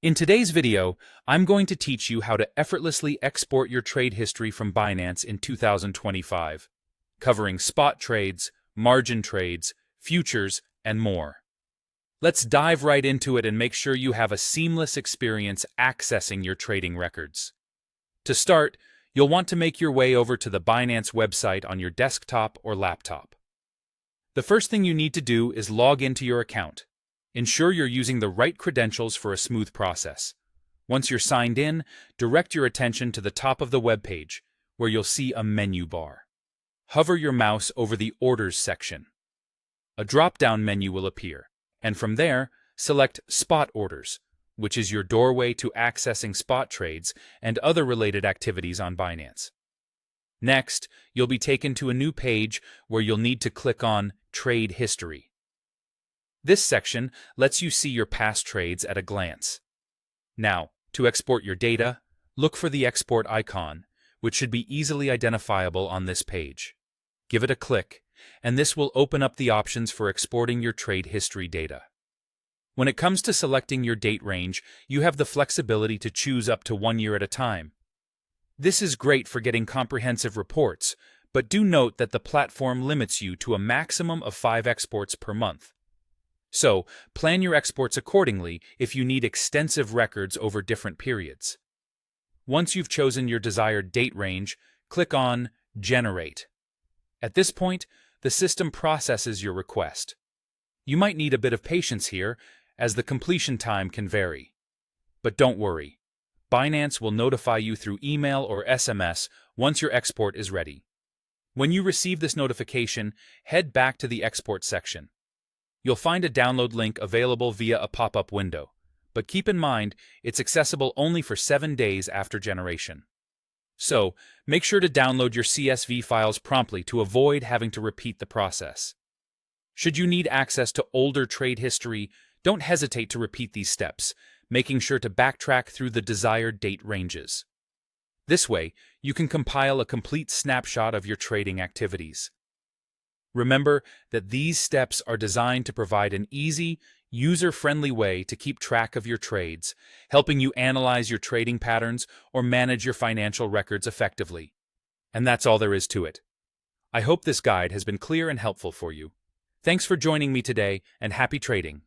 In today's video, I'm going to teach you how to effortlessly export your trade history from Binance in 2025, covering spot trades, margin trades, futures, and more. Let's dive right into it and make sure you have a seamless experience accessing your trading records. To start, you'll want to make your way over to the Binance website on your desktop or laptop. The first thing you need to do is log into your account. Ensure you're using the right credentials for a smooth process. Once you're signed in, direct your attention to the top of the web page, where you'll see a menu bar. Hover your mouse over the Orders section. A drop-down menu will appear, and from there, select Spot Orders, which is your doorway to accessing spot trades and other related activities on Binance. Next, you'll be taken to a new page where you'll need to click on Trade History. This section lets you see your past trades at a glance. Now, to export your data, look for the export icon, which should be easily identifiable on this page. Give it a click, and this will open up the options for exporting your trade history data. When it comes to selecting your date range, you have the flexibility to choose up to 1 year at a time. This is great for getting comprehensive reports, but do note that the platform limits you to a maximum of 5 exports per month. So, plan your exports accordingly if you need extensive records over different periods. Once you've chosen your desired date range, click on Generate. At this point, the system processes your request. You might need a bit of patience here, as the completion time can vary. But don't worry. Binance will notify you through email or SMS once your export is ready. When you receive this notification, head back to the export section. You'll find a download link available via a pop-up window, but keep in mind it's accessible only for 7 days after generation. So, make sure to download your CSV files promptly to avoid having to repeat the process. Should you need access to older trade history, don't hesitate to repeat these steps, making sure to backtrack through the desired date ranges. This way, you can compile a complete snapshot of your trading activities. Remember that these steps are designed to provide an easy, user-friendly way to keep track of your trades, helping you analyze your trading patterns or manage your financial records effectively. And that's all there is to it. I hope this guide has been clear and helpful for you. Thanks for joining me today, and happy trading.